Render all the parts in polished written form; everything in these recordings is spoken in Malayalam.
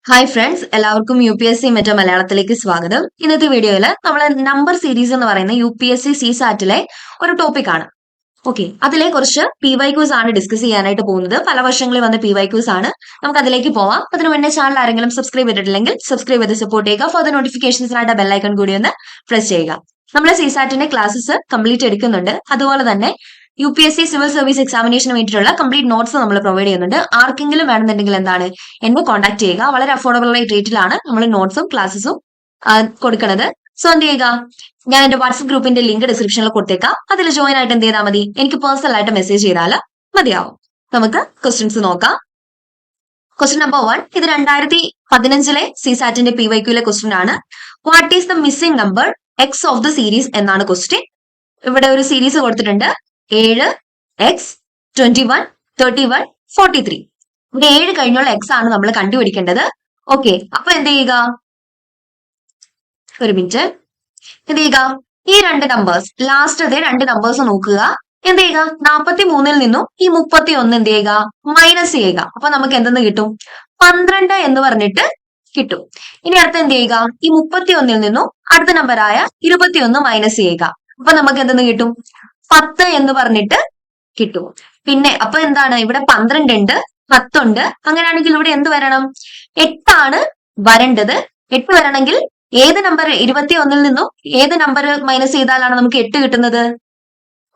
ഹായ് ഫ്രണ്ട്സ്, എല്ലാവർക്കും UPSC മെറ്റ മലയാളത്തിലേക്ക് സ്വാഗതം. ഇന്നത്തെ വീഡിയോയിൽ നമ്മൾ നമ്പർ സീരീസ് എന്ന് പറയുന്ന UPSC CSAT-ലെ ഒരു ടോപ്പിക് ആണ്. ഓക്കെ, അതിലെ കുറച്ച് PYQs ആണ് ഡിസ്കസ് ചെയ്യാനായിട്ട് പോകുന്നത്. പല വർഷങ്ങളിൽ വന്ന PYQs ആണ്. നമുക്ക് അതിലേക്ക് പോവാം. അതിനു മുന്നേ ചാനൽ ആരെങ്കിലും സബ്സ്ക്രൈബ് ചെയ്തിട്ടില്ലെങ്കിൽ സബ്സ്ക്രൈബ് ചെയ്ത് സപ്പോർട്ട് ചെയ്യുക. ഫോർ ദ നോട്ടിഫിക്കേഷൻസിനായിട്ട് ബെല്ലൈക്കൺ കൂടി ഒന്ന് പ്രസ് ചെയ്യുക. നമ്മൾ CSAT-ന്റെ ക്ലാസ്സസ് കംപ്ലീറ്റ് എടുക്കുന്നുണ്ട്. അതുപോലെ തന്നെ UPSC സിവിൽ സർവീസ് എക്സാമിനേഷന് വേണ്ടിയിട്ടുള്ള കംപ്ലീറ്റ് നോട്ട്സ് നമ്മൾ പ്രൊവൈഡ് ചെയ്യുന്നുണ്ട്. ആർക്കെങ്കിലും വേണമെന്നുണ്ടെങ്കിൽ എന്താണ്, എന്നെ കോൺടാക്ട് ചെയ്യുക. വളരെ അഫോർഡബിൾ റേറ്റിലാണ് നമ്മൾ നോട്ട്സും ക്ലാസ്സസും കൊടുക്കുന്നത്. സോ എന്ത് ചെയ്യുക, ഞാൻ എന്റെ വാട്സ്ആപ്പ് ഗ്രൂപ്പിന്റെ ലിങ്ക് ഡിസ്ക്രിപ്ഷനിൽ കൊടുത്തേക്കാം. അതിൽ ജോയിൻ ആയിട്ട് എന്ത് ചെയ്താൽ മതി, എനിക്ക് പേഴ്സണൽ ആയിട്ട് മെസ്സേജ് ചെയ്താൽ മതിയാവും. നമുക്ക് ക്വസ്റ്റ്യൻസ് നോക്കാം. ക്വസ്റ്റ്യൻ നമ്പർ 1, ഇത് 2015 CSAT-ന്റെ PYQ-ലെ ക്വസ്റ്റ്യൻ ആണ്. What is the missing number X of the series എന്നാണ് ക്വസ്റ്റ്യൻ. ഇവിടെ ഒരു സീരീസ് കൊടുത്തിട്ടുണ്ട്. 7, X, 21, 31, 43. ഇവിടെ 7 കഴിഞ്ഞുള്ള എക്സ് ആണ് നമ്മൾ കണ്ടുപിടിക്കേണ്ടത്. ഓക്കെ, അപ്പൊ എന്ത് ചെയ്യുക, ഒരു മിനിറ്റ്, എന്ത് ചെയ്യുക, ഈ രണ്ട് നമ്പേഴ്സ്, ലാസ്റ്റത്തെ രണ്ട് നമ്പേഴ്സ് നോക്കുക. എന്ത് ചെയ്യുക, 43-ൽ നിന്നും ഈ 31 എന്ത് ചെയ്യുക, മൈനസ് ചെയ്യുക. അപ്പൊ നമുക്ക് എന്തെന്ന് കിട്ടും, 12 എന്ന് പറഞ്ഞിട്ട് കിട്ടും. ഇനി അടുത്ത് എന്ത് ചെയ്യുക, ഈ 31-ൽ നിന്നും അടുത്ത നമ്പറായ 21 മൈനസ് ചെയ്യുക. അപ്പൊ നമുക്ക് എന്തെന്ന് കിട്ടും, 10 എന്ന് പറഞ്ഞിട്ട് കിട്ടും. പിന്നെ അപ്പൊ എന്താണ്, ഇവിടെ 12 ഉണ്ട്, 10 ഉണ്ട്. അങ്ങനെയാണെങ്കിൽ ഇവിടെ എന്ത് വരണം, 8 ആണ് വരേണ്ടത്. 8 വരണമെങ്കിൽ ഏത് നമ്പർ, 21-ൽ നിന്നും ഏത് നമ്പർ മൈനസ് ചെയ്താലാണ് നമുക്ക് 8 കിട്ടുന്നത്?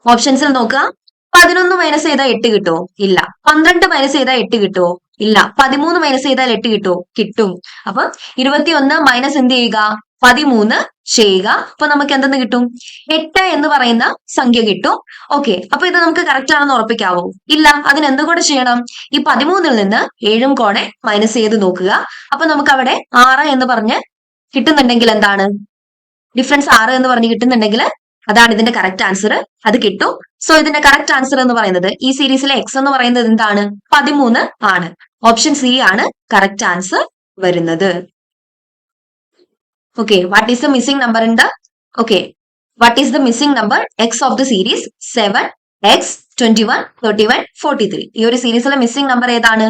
ഓപ്ഷൻസിൽ നോക്കുക. 11 മൈനസ് ചെയ്താൽ 8 കിട്ടുമോ? ഇല്ല. 12 മൈനസ് ചെയ്താൽ 8 കിട്ടുമോ? ഇല്ല. 13 മൈനസ് ചെയ്താൽ 8 കിട്ടുമോ? കിട്ടും. അപ്പൊ 21 മൈനസ് എന്ത് ചെയ്യുക, 13 ചെയ്യുക. അപ്പൊ നമുക്ക് എന്തെന്ന് കിട്ടും, 8 എന്ന് പറയുന്ന സംഖ്യ കിട്ടും. ഓക്കെ, അപ്പൊ ഇത് നമുക്ക് കറക്റ്റ് ആണെന്ന് ഉറപ്പിക്കാവോ? ഇല്ല. അതിന് എന്തുകൂടെ ചെയ്യണം, ഈ 13-ൽ നിന്ന് 7 കൂടെ മൈനസ് ചെയ്ത് നോക്കുക. അപ്പൊ നമുക്ക് അവിടെ 6 എന്ന് പറഞ്ഞ് കിട്ടുന്നുണ്ടെങ്കിൽ എന്താണ്, ഡിഫറൻസ് 6 എന്ന് പറഞ്ഞ് കിട്ടുന്നുണ്ടെങ്കിൽ അതാണ് ഇതിന്റെ കറക്റ്റ് ആൻസർ. അത് കിട്ടും. സോ ഇതിന്റെ കറക്റ്റ് ആൻസർ എന്ന് പറയുന്നത്, ഈ സീരീസിലെ എക്സ് എന്ന് പറയുന്നത് എന്താണ്, 13 ആണ്. ഓപ്ഷൻ സി ആണ് കറക്റ്റ് ആൻസർ വരുന്നത്. Okay, what is the missing number in the, okay, what is the missing number x of the series 7, X, 21, 31, 43. ഈ ഒരു സീരീസിലെ മിസ്സിംഗ് നമ്പർ ഏതാണ്,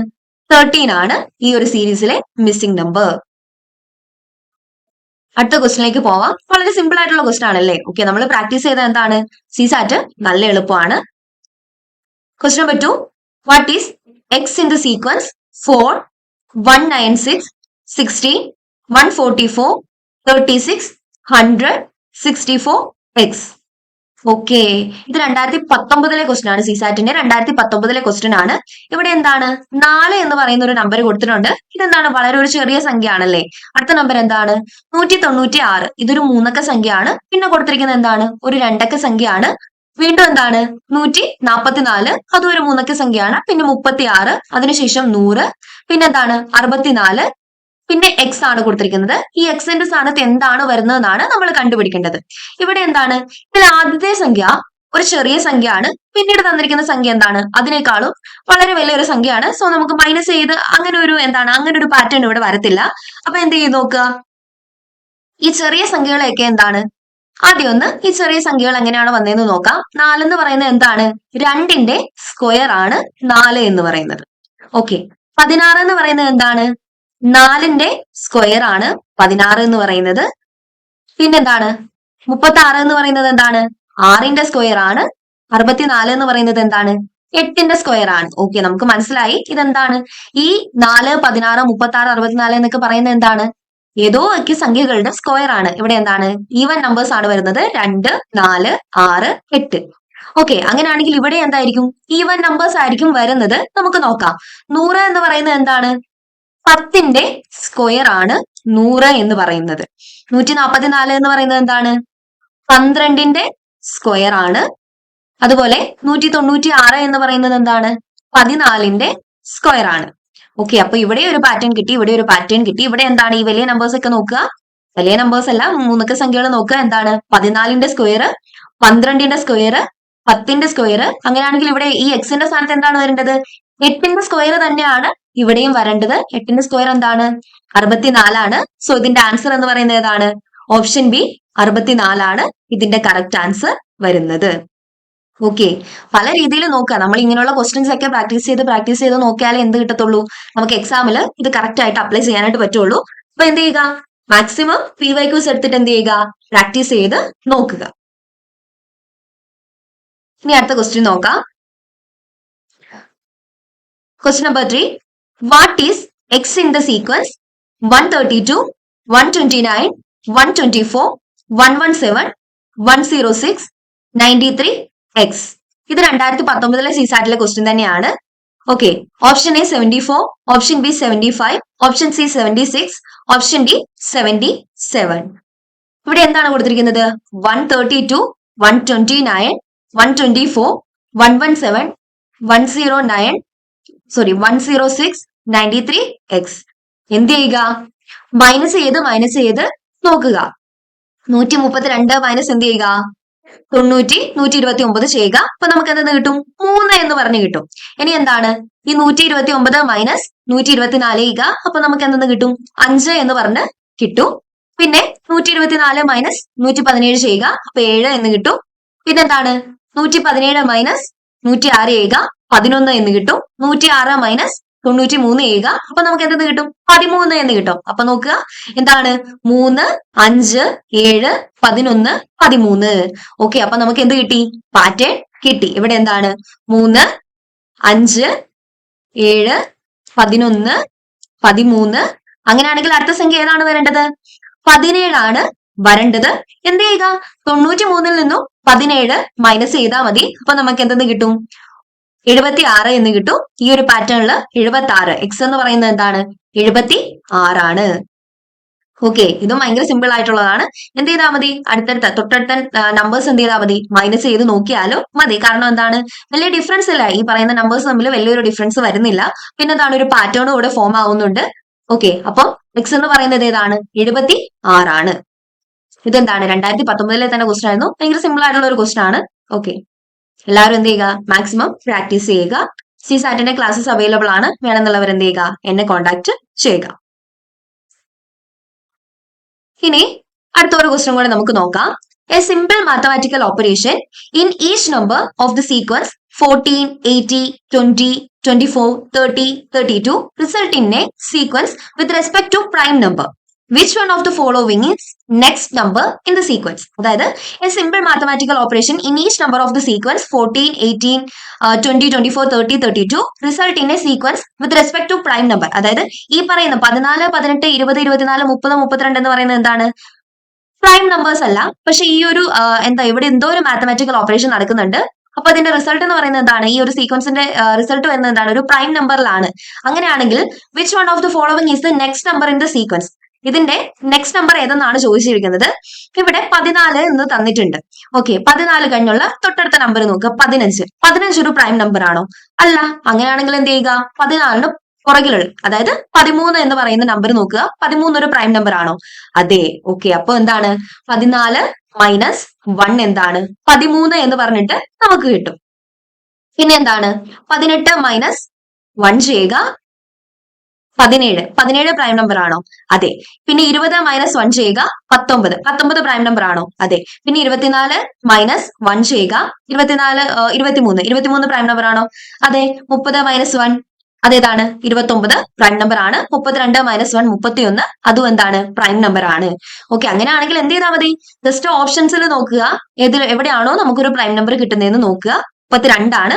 13 ആണ് ഈ ഒരു സീരീസിലെ മിസ്സിംഗ് നമ്പർ. അടുത്ത ക്വസ്റ്റിനിലേക്ക് പോവാം. വളരെ സിമ്പിൾ ആയിട്ടുള്ള ക്വസ്റ്റൻ ആണല്ലേ. ഓക്കെ, നമ്മൾ പ്രാക്ടീസ് ചെയ്ത എന്താണ്, CSAT നല്ല എളുപ്പമാണ്. Question number 2, what is X in the sequence 4, 196, 16, 144, 36, 100, 64, X. Okay, ഇത് 2019-ലെ ക്വസ്റ്റൻ ആണ്. CSAT-ന്റെ 2019-ലെ ക്വസ്റ്റൻ ആണ്. ഇവിടെ എന്താണ്, 4 എന്ന് പറയുന്ന ഒരു നമ്പർ കൊടുത്തിട്ടുണ്ട്. ഇതെന്താണ്, വളരെ ഒരു ചെറിയ സംഖ്യ ആണല്ലേ. അടുത്ത നമ്പർ എന്താണ്, 196. ഇതൊരു 3 അക്ക സംഖ്യയാണ്. പിന്നെ കൊടുത്തിരിക്കുന്നത് എന്താണ്, ഒരു 2 അക്ക സംഖ്യയാണ്. വീണ്ടും എന്താണ്, 144, അതും ഒരു 3 അക്ക സംഖ്യയാണ്. പിന്നെ 36, അതിനുശേഷം 100, പിന്നെന്താണ് 64, പിന്നെ എക്സ് ആണ് കൊടുത്തിരിക്കുന്നത്. ഈ എക്സിന്റെ സ്ഥാനത്ത് എന്താണ് വരുന്നതെന്നാണ് നമ്മൾ കണ്ടുപിടിക്കേണ്ടത്. ഇവിടെ എന്താണ്, ഇതിൽ ആദ്യത്തെ സംഖ്യ ഒരു ചെറിയ സംഖ്യയാണ്. പിന്നീട് തന്നിരിക്കുന്ന സംഖ്യ എന്താണ്, അതിനേക്കാളും വളരെ വലിയൊരു സംഖ്യയാണ്. സോ നമുക്ക് മൈനസ് ചെയ്ത് അങ്ങനെ ഒരു എന്താണ്, അങ്ങനെ ഒരു പാറ്റേൺ ഇവിടെ വരത്തില്ല. അപ്പൊ എന്ത് ചെയ്ത് നോക്കുക, ഈ ചെറിയ സംഖ്യകളെയൊക്കെ എന്താണ്, ആദ്യം ഒന്ന് ഈ ചെറിയ സംഖ്യകൾ എങ്ങനെയാണ് വന്നതെന്ന് നോക്കാം. 4 എന്ന് പറയുന്നത് എന്താണ്, 2ന്റെ സ്ക്വയർ ആണ് 4 എന്ന് പറയുന്നത്. ഓക്കെ, 16 എന്ന് പറയുന്നത് എന്താണ്, 4ന്റെ സ്ക്വയർ ആണ് 16 എന്ന് പറയുന്നത്. പിന്നെന്താണ്, 36 എന്ന് പറയുന്നത് എന്താണ്, 6ന്റെ സ്ക്വയർ ആണ്. 64 എന്ന് പറയുന്നത് എന്താണ്, 8ന്റെ സ്ക്വയർ ആണ്. ഓക്കെ, നമുക്ക് മനസ്സിലായി ഇതെന്താണ്, ഈ 4, 16, 36, 64 എന്നൊക്കെ പറയുന്നത് എന്താണ്, ഏതോ ഒക്കെ സംഖ്യകളുടെ സ്ക്വയർ ആണ്. ഇവിടെ എന്താണ്, ഈവൻ നമ്പേഴ്സ് ആണ് വരുന്നത്. 2, 4, 6, 8. ഓക്കെ, അങ്ങനെയാണെങ്കിൽ ഇവിടെ എന്തായിരിക്കും, ഈവൻ നമ്പേഴ്സ് ആയിരിക്കും വരുന്നത്. നമുക്ക് നോക്കാം. 100 എന്ന് പറയുന്നത് എന്താണ്, 10ന്റെ സ്ക്വയർ ആണ് 100 എന്ന് പറയുന്നത്. 144 എന്ന് പറയുന്നത് എന്താണ്, 12ന്റെ സ്ക്വയർ ആണ്. അതുപോലെ 196 എന്ന് പറയുന്നത് എന്താണ്, 14ന്റെ സ്ക്വയർ ആണ്. ഓക്കെ, അപ്പൊ ഇവിടെ ഒരു പാറ്റേൺ കിട്ടി, ഇവിടെ ഒരു പാറ്റേൺ കിട്ടി. ഇവിടെ എന്താണ്, ഈ വലിയ നമ്പേഴ്സ് ഒക്കെ നോക്കുക, വലിയ നമ്പേഴ്സ് അല്ല, 3 അക്ക സംഖ്യകൾ നോക്കുക. എന്താണ്, 14ന്റെ സ്ക്വയർ, 12ന്റെ സ്ക്വയർ, 10ന്റെ സ്ക്വയർ. അങ്ങനെയാണെങ്കിൽ ഇവിടെ ഈ എക്സിന്റെ സ്ഥാനത്ത് എന്താണ് വരേണ്ടത്, 8ന്റെ സ്ക്വയർ തന്നെയാണ് ഇവിടെയും വരേണ്ടത്. 8ന്റെ സ്ക്വയർ എന്താണ്, 64 ആണ്. സോ ഇതിന്റെ ആൻസർ എന്ന് പറയുന്നത് ഏതാണ്, ഓപ്ഷൻ ബി 64 ആണ് ഇതിന്റെ കറക്റ്റ് ആൻസർ വരുന്നത്. ഓക്കെ, പല രീതിയിൽ നോക്കുക. നമ്മൾ ഇങ്ങനെയുള്ള ക്വസ്റ്റ്യൻസ് ഒക്കെ പ്രാക്ടീസ് ചെയ്ത് നോക്കിയാലേ എന്ത് കിട്ടത്തുള്ളൂ, നമുക്ക് എക്സാമിൽ ഇത് കറക്റ്റ് ആയിട്ട് അപ്ലൈ ചെയ്യാനായിട്ട് പറ്റുള്ളൂ. അപ്പൊ എന്ത് ചെയ്യുക, മാക്സിമം PYQs എടുത്തിട്ട് എന്ത് ചെയ്യുക, പ്രാക്ടീസ് ചെയ്ത് നോക്കുക. ഇനി അടുത്ത ക്വസ്റ്റ്യൻ നോക്കാം. Question number 3. What is X in the sequence 132, 129, 124, 117, 106, 93 X? ഇത് 2019 CSAT ക്വസ്റ്റ്യൻ തന്നെയാണ്. Okay, option A 74, option B 75, option C 76, option D 77. ഇവിടെ എന്താണ് കൊടുത്തിരിക്കുന്നത്? 132, 129, 124, 117, 106, 93 എക്സ്. എന്ത് ചെയ്യുക, മൈനസ് ചെയ്ത് നോക്കുക. 132 മൈനസ് എന്ത് ചെയ്യുക, 90, 129 ചെയ്യുക. അപ്പൊ നമുക്ക് എന്തെന്ന് കിട്ടും? 3 എന്ന് പറഞ്ഞ് കിട്ടും. ഇനി എന്താണ്, ഈ 129 മൈനസ് 124 ചെയ്യുക. അപ്പൊ നമുക്ക് എന്തെന്ന് കിട്ടും? 5 എന്ന് പറഞ്ഞ് കിട്ടും. പിന്നെ 124 മൈനസ് 117 ചെയ്യുക. അപ്പൊ 7 എന്ന് കിട്ടും. പിന്നെന്താണ്, 117 മൈനസ് 106 ചെയ്യുക, 11 എന്ന് കിട്ടും. 106 മൈനസ് 93 ചെയ്യുക. അപ്പൊ നമുക്ക് എന്തെന്ന് കിട്ടും? 13 എന്ന് കിട്ടും. അപ്പൊ നോക്കുക, എന്താണ്, 3, 5, 7, 11, 13. ഓക്കെ, അപ്പൊ നമുക്ക് എന്ത് കിട്ടി? പാറ്റേൺ കിട്ടി. ഇവിടെ എന്താണ്, 3, 5, 7, 11, 13. അങ്ങനെയാണെങ്കിൽ അടുത്ത സംഖ്യ ഏതാണ് വരേണ്ടത്? 17 ആണ് വരേണ്ടത്. എന്ത് ചെയ്യുക, 93 നിന്നും 17 മൈനസ് ചെയ്താൽ മതി. അപ്പൊ നമുക്ക് എന്തെന്ന് കിട്ടും? 76 എന്ന് കിട്ടും. ഈ ഒരു പാറ്റേണിൽ 76, എക്സ് എന്ന് പറയുന്നത് എന്താണ്? 76 ആണ്. ഓക്കെ, ഇതും ഭയങ്കര സിമ്പിൾ ആയിട്ടുള്ളതാണ്. എന്ത് ചെയ്താൽ മതി, തൊട്ടടുത്ത നമ്പേഴ്സ് എന്ത് ചെയ്താൽ മതി, മൈനസ് ചെയ്ത് നോക്കിയാലും മതി. കാരണം എന്താണ്, വലിയ ഡിഫറൻസ് ഇല്ല, ഈ പറയുന്ന നമ്പേഴ്സ് തമ്മിൽ വലിയൊരു ഡിഫറൻസ് വരുന്നില്ല. പിന്നെ എന്താണ്, ഒരു പാറ്റേണും ഇവിടെ ഫോം ആവുന്നുണ്ട്. ഓക്കെ, അപ്പം എക്സ് എന്ന് പറയുന്നത് ഏതാണ്? 76 ആണ്. ഇതെന്താണ്, 2019 തന്നെ ക്വസ്റ്റൻ ആയിരുന്നു. ഭയങ്കര സിമ്പിൾ ആയിട്ടുള്ള ഒരു ക്വസ്റ്റൻ ആണ്. ഓക്കെ, എല്ലാവരും എന്ത് ചെയ്യുക, മാക്സിമം പ്രാക്ടീസ് ചെയ്യുക. CSAT ക്ലാസ്സസ് അവൈലബിൾ ആണ്. വേണമെന്നുള്ളവർ എന്ത് ചെയ്യുക, എന്നെ കോൺടാക്ട് ചെയ്യുക. ഇനി അടുത്ത ഒരു ക്വസ്റ്റൻ കൂടെ നമുക്ക് നോക്കാം. A simple mathematical operation in each number of the sequence 14, 80, 20, 24, 30, 32 result in a sequence with respect to prime number. Which one of the following is next number in the sequence? അതായത് a simple mathematical operation in each number of the sequence 14, 18, 20, 24, 30, 32 result in a sequence with respect to prime number. അതായത് ഈ പറയുന്ന 14, 18, 20, 24, 30, 32 എന്ന് പറയുന്നത് എന്താണ്? പ്രൈം നമ്പേഴ്സ് അല്ല. പക്ഷെ ഈ ഒരു ഇവിടെ എന്തോ ഒരു മാത്തമാറ്റിക്കൽ ഓപ്പറേഷൻ നടക്കുന്നുണ്ട്. അപ്പൊ അതിന്റെ റിസൾട്ട് എന്ന് പറയുന്നത് എന്താണ്? ഈ ഒരു സീക്വൻസിന്റെ റിസൾട്ട് വരുന്നത് എന്താണ്? ഒരു പ്രൈം നമ്പറിലാണ്. അങ്ങനെയാണെങ്കിൽ which one of the following is the next number in the sequence? ഇതിന്റെ നെക്സ്റ്റ് നമ്പർ ഏതെന്നാണ് ചോദിച്ചിരിക്കുന്നത്. ഇവിടെ 14 എന്ന് തന്നിട്ടുണ്ട്. ഓക്കെ, 14 കഴിഞ്ഞുള്ള തൊട്ടടുത്ത നമ്പർ നോക്കുക, 15. 15 ഒരു പ്രൈം നമ്പർ ആണോ? അല്ല. അങ്ങനെയാണെങ്കിൽ എന്ത് ചെയ്യുക, 14 പുറകിലുള്ള, അതായത് 13 എന്ന് പറയുന്ന നമ്പർ നോക്കുക. 13 ഒരു പ്രൈം നമ്പർ ആണോ? അതെ. ഓക്കെ, അപ്പൊ എന്താണ്, 14 മൈനസ് 1 എന്താണ്? 13 എന്ന് പറഞ്ഞിട്ട് നമുക്ക് കിട്ടും. പിന്നെ എന്താണ്, 18 മൈനസ് 1 ചെയ്യുക, 17 പ്രൈം നമ്പർ ആണോ? അതെ. പിന്നെ 20 മൈനസ് 1 ചെയ്യുക, 19 പ്രൈം നമ്പർ ആണോ? അതെ. പിന്നെ 24 മൈനസ് 1 ചെയ്യുക, 23 പ്രൈം നമ്പർ ആണോ? അതെ. 30 മൈനസ് 1 അതേതാണ്? 29 പ്രൈം നമ്പർ ആണ്. 32 മൈനസ് 1 31, അതും എന്താണ്? പ്രൈം നമ്പർ ആണ്. ഓക്കെ, അങ്ങനെയാണെങ്കിൽ എന്ത് ചെയ്താൽ മതി, ജസ്റ്റ് ഓപ്ഷൻസിൽ നോക്കുക, എവിടെയാണോ നമുക്കൊരു പ്രൈം നമ്പർ കിട്ടുന്നതെന്ന് നോക്കുക. 32 ആണ്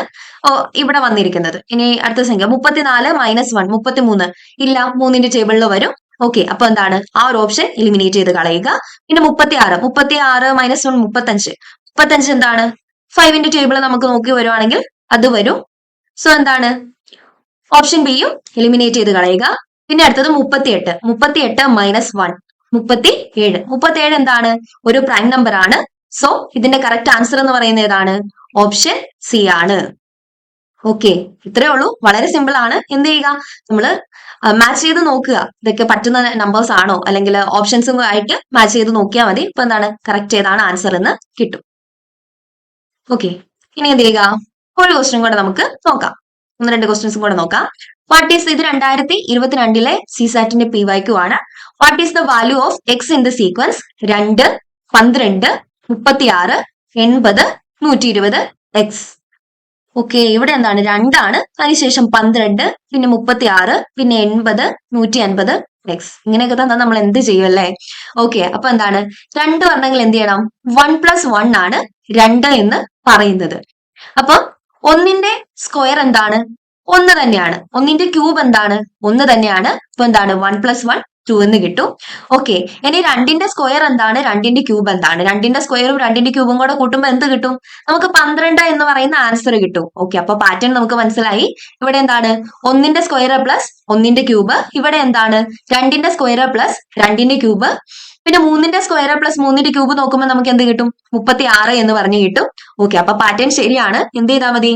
ഇവിടെ വന്നിരിക്കുന്നത്. ഇനി അടുത്ത സംഖ്യ 34 മൈനസ് 1 33, ഇല്ല, 3ന്റെ ടേബിളിൽ വരും. ഓക്കെ, അപ്പൊ എന്താണ്, ആ ഒരു ഓപ്ഷൻ എലിമിനേറ്റ് ചെയ്ത് കളയുക. പിന്നെ 36 മൈനസ് 1 35 എന്താണ്? 5ന്റെ ടേബിൾ നമുക്ക് നോക്കി വരുവാണെങ്കിൽ അത് വരും. സോ എന്താണ്, ഓപ്ഷൻ ബിയും എലിമിനേറ്റ് ചെയ്ത് കളയുക. പിന്നെ അടുത്തത് 38 മൈനസ് 1 37 എന്താണ്? ഒരു പ്രൈം നമ്പർ ആണ്. സോ ഇതിന്റെ കറക്റ്റ് ആൻസർ എന്ന് പറയുന്നത് ഏതാണ്? ഓപ്ഷൻ സി ആണ്. ഓക്കെ, ഇത്രയേ ഉള്ളൂ. വളരെ സിമ്പിൾ ആണ്. എന്ത് ചെയ്യുക, നമ്മള് മാച്ച് ചെയ്ത് നോക്കുക, ഇതൊക്കെ പറ്റുന്ന നമ്പേഴ്സ് ആണോ, അല്ലെങ്കിൽ ഓപ്ഷൻസും ആയിട്ട് മാച്ച് ചെയ്ത് നോക്കിയാൽ മതി. ഇപ്പൊ എന്താണ്, കറക്റ്റ് ഏതാണ് ആൻസർ എന്ന് കിട്ടും. ഓക്കെ, ഇനി എന്ത് ചെയ്യുക, ഒരു ക്വസ്റ്റ്യൻ കൂടെ നമുക്ക് നോക്കാം. 1-2 ക്വസ്റ്റ്യൻസും കൂടെ നോക്കാം. വാട്ട് ഈസ്, ഇത് 2022 CSAT PYQ ആണ്. What is the value of X in the sequence 2, 12, 36, 80, 120, X. Okay, ഇവിടെ എന്താണ് 2 അതിനുശേഷം 12 പിന്നെ 36 പിന്നെ 80 150 എക്സ്. ഇങ്ങനെയൊക്കെ തന്നെ നമ്മൾ എന്ത് ചെയ്യും അല്ലേ? ഓക്കെ, അപ്പൊ എന്താണ് 2 പറഞ്ഞെങ്കിൽ എന്ത് ചെയ്യണം? 1+1 ആണ് 2 എന്ന് പറയുന്നത്. അപ്പൊ 1ന്റെ സ്ക്വയർ എന്താണ്? 1 തന്നെയാണ്. 1ന്റെ ക്യൂബ് എന്താണ്? 1 തന്നെയാണ്. അപ്പൊ എന്താണ് 1+1 2 എന്ന് കിട്ടും. ഓക്കെ, ഇനി 2ന്റെ സ്ക്വയർ എന്താണ്? 2ന്റെ ക്യൂബ് എന്താണ്? 2ന്റെ സ്ക്വയറും 2ന്റെ ക്യൂബും കൂടെ കൂട്ടുമ്പോൾ എന്ത് കിട്ടും? നമുക്ക് 12 എന്ന് പറയുന്ന ആൻസർ കിട്ടും. ഓക്കെ, അപ്പൊ പാറ്റേൺ നമുക്ക് മനസ്സിലായി. ഇവിടെ എന്താണ് 1ന്റെ സ്ക്വയർ പ്ലസ് 1ന്റെ ക്യൂബ്. ഇവിടെ എന്താണ് 2ന്റെ സ്ക്വയർ പ്ലസ് 2ന്റെ ക്യൂബ്. പിന്നെ 3ന്റെ സ്ക്വയർ പ്ലസ് 3ന്റെ ക്യൂബ് നോക്കുമ്പോൾ നമുക്ക് എന്ത് കിട്ടും? 36 എന്ന് പറഞ്ഞു കിട്ടും. ഓക്കെ, അപ്പൊ പാറ്റേൺ ശരിയാണ്. എന്ത് ചെയ്താൽ മതി?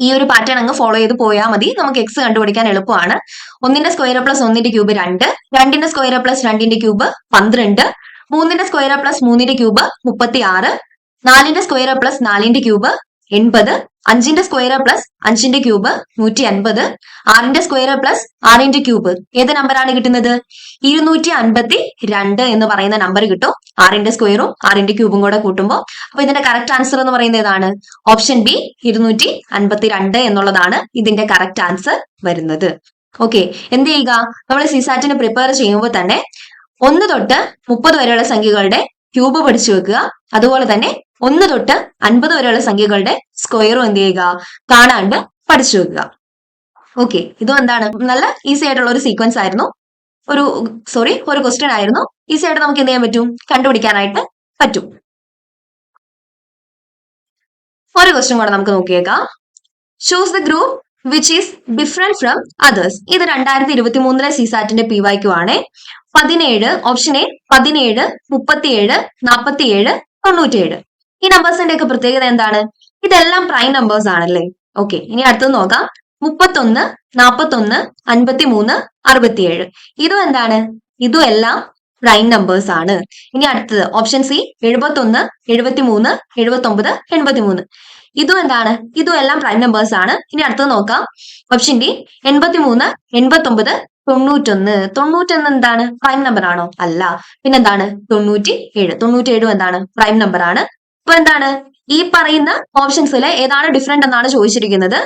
ഈ ഒരു പാറ്റേൺ അങ്ങ് ഫോളോ ചെയ്ത് പോയാൽ മതി. നമുക്ക് എക്സ് കണ്ടുപിടിക്കാൻ എളുപ്പമാണ്. 1ന്റെ സ്ക്വയർ പ്ലസ് 1ന്റെ ക്യൂബ് 2, 2ന്റെ സ്ക്വയർ പ്ലസ് 2ന്റെ ക്യൂബ് 12, 3ന്റെ സ്ക്വയർ പ്ലസ് 3ന്റെ ക്യൂബ് 36, 4ന്റെ സ്ക്വയർ പ്ലസ് 4ന്റെ ക്യൂബ് 80, 5ന്റെ സ്ക്വയർ പ്ലസ് 5ന്റെ ക്യൂബ് 150, 6ന്റെ സ്ക്വയർ പ്ലസ് 6ന്റെ ക്യൂബ്. ഏത് നമ്പറാണ് കിട്ടുന്നത്? 252 എന്ന് പറയുന്ന നമ്പർ കിട്ടും. 6ന്റെ സ്ക്വയറും 6ന്റെ ക്യൂബും കൂടെ കൂട്ടുമ്പോൾ. അപ്പൊ ഇതിന്റെ കറക്റ്റ് ആൻസർ എന്ന് പറയുന്നത് ഏതാണ്? ഓപ്ഷൻ ബി 252 എന്നുള്ളതാണ് ഇതിന്റെ കറക്റ്റ് ആൻസർ വരുന്നത്. ഓക്കെ, എന്ത് ചെയ്യുക? നമ്മൾ സിസാറ്റിന് പ്രിപ്പയർ ചെയ്യുമ്പോൾ തന്നെ 1 തൊട്ട് 30 വരെയുള്ള സംഖ്യകളുടെ ക്യൂബ് പഠിച്ചു വെക്കുക. അതുപോലെ തന്നെ 1 തൊട്ട് 50 വരെയുള്ള സംഖ്യകളുടെ സ്ക്വയറും എന്ത് ചെയ്യുക? കാണാണ്ട് പഠിച്ചു വെക്കുക. ഓക്കെ, ഇതും എന്താണ് നല്ല ഈസി ആയിട്ടുള്ള ഒരു സീക്വൻസ് ആയിരുന്നു. ഒരു ക്വസ്റ്റ്യൻ ആയിരുന്നു. ഈസി ആയിട്ട് നമുക്ക് എന്ത് ചെയ്യാൻ പറ്റും? കണ്ടുപിടിക്കാനായിട്ട് പറ്റും. ഒരു ക്വസ്റ്റ്യൻ കൂടെ നമുക്ക് നോക്കിയേക്കാം. Choose the group which is different from others. ഇത് 2023 സിസാറ്റിന്റെ PYQ ആണ്. 17 ഓപ്ഷൻ എ 17, 37, 47, 97. ഈ നമ്പേഴ്സിന്റെ ഒക്കെ പ്രത്യേകത എന്താണ്? ഇതെല്ലാം പ്രൈം നമ്പേഴ്സ് ആണല്ലേ. ഓക്കെ, ഇനി അടുത്തത് നോക്കാം. 31, 41, 53, 67. ഇതും എന്താണ്? ഇതും എല്ലാം പ്രൈം നമ്പേഴ്സ് ആണ്. ഇനി അടുത്തത് ഓപ്ഷൻ സി 71, 73, 79, 83. ഇതും എന്താണ്? ഇതും എല്ലാം പ്രൈം നമ്പേഴ്സ് ആണ്. ഇനി അടുത്തത് നോക്കാം. Option D 83, 89, 91. 91 എന്താണ്? പ്രൈം നമ്പർ ആണോ? അല്ല. പിന്നെന്താണ്? 97. 97 എന്താണ്? പ്രൈം നമ്പർ ആണ്. അപ്പൊ എന്താണ്? ഈ പറയുന്ന ഓപ്ഷൻസിൽ ഏതാണ് ഡിഫറെന്റ് എന്നാണ് ചോദിച്ചിരിക്കുന്നത്.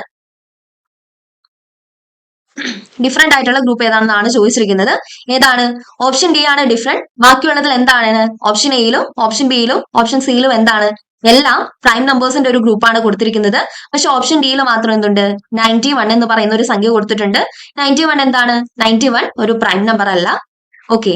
ഡിഫറെന്റ് ആയിട്ടുള്ള ഗ്രൂപ്പ് ഏതാണെന്നാണ് ചോദിച്ചിരിക്കുന്നത്. ഏതാണ്? ഓപ്ഷൻ ഡി ആണ് ഡിഫറെന്റ്. ബാക്കിയുള്ളതിൽ എന്താണ്? ഓപ്ഷൻ എയിലും ഓപ്ഷൻ ബിയിലും ഓപ്ഷൻ സിയിലും എന്താണ്? എല്ലാം പ്രൈം നമ്പേഴ്സിന്റെ ഒരു ഗ്രൂപ്പാണ് കൊടുത്തിരിക്കുന്നത്. പക്ഷെ ഓപ്ഷൻ ഡിയിൽ മാത്രം എന്തുണ്ട്? 91 എന്ന് പറയുന്ന ഒരു സംഖ്യ കൊടുത്തിട്ടുണ്ട്. 91 എന്താണ്? 91 ഒരു പ്രൈം നമ്പർ അല്ല. ഓക്കെ,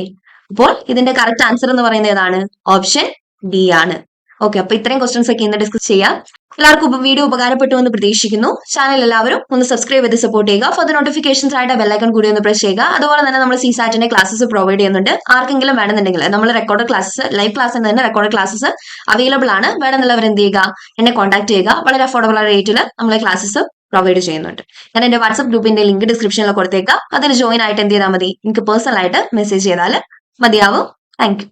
അപ്പോൾ ഇതിന്റെ കറക്റ്റ് ആൻസർ എന്ന് പറയുന്നത് ഏതാണ്? ഓപ്ഷൻ ഡി ആണ്. ഓക്കെ, അപ്പൊ ഇത്രയും ക്വസ്റ്റ്യൻസ് ഒക്കെ ഇന്ന് ഡിസ്കസ് ചെയ്യാം. എല്ലാവർക്കും വീഡിയോ ഉപകാരപ്പെട്ടു എന്ന് പ്രതീക്ഷിക്കുന്നു. ചാനൽ എല്ലാവരും ഒന്ന് സബ്സ്ക്രൈബ് ചെയ്ത് സപ്പോർട്ട് ചെയ്യുക. ഫോർ ദ നോട്ടിഫിക്കേഷൻസ് ആയിട്ട് ബെല്ലൈക്കൺ കൂടി ഒന്ന് പ്രസ് ചെയ്യുക. അതുപോലെ തന്നെ നമ്മൾ സിസാറ്റിന്റെ ക്ലാസ്സസ് പ്രൊവൈഡ് ചെയ്യുന്നുണ്ട്. ആർക്കെങ്കിലും വേണമെന്നുണ്ടെങ്കിൽ നമ്മൾ റെക്കോർഡ് ക്ലാസ്സസ്, ലൈവ് ക്ലാസ്സിൽ തന്നെ റെക്കോർഡ് ക്ലാസ്സസ് അവൈലബിൾ ആണ്. വേണമെന്നുള്ളവർ എന്ത് ചെയ്യുക? എന്നെ കോൺടാക്ട് ചെയ്യുക. വളരെ അഫോർഡബിൾ റേറ്റിൽ നമ്മൾ ക്ലാസ്സസ് പ്രൊവൈഡ് ചെയ്യുന്നുണ്ട്. ഞാൻ എന്റെ വാട്സ്ആപ്പ് ഗ്രൂപ്പിന്റെ ലിങ്ക് ഡിസ്ക്രിപ്ഷനിൽ കൊടുത്തേക്കാം. അതിൽ ജോയിൻ ആയിട്ട് എന്ത് ചെയ്താൽ മതി? എനിക്ക് പേഴ്സണൽ ആയിട്ട് മെസ്സേജ് ചെയ്താൽ മതിയാവും. Thank you.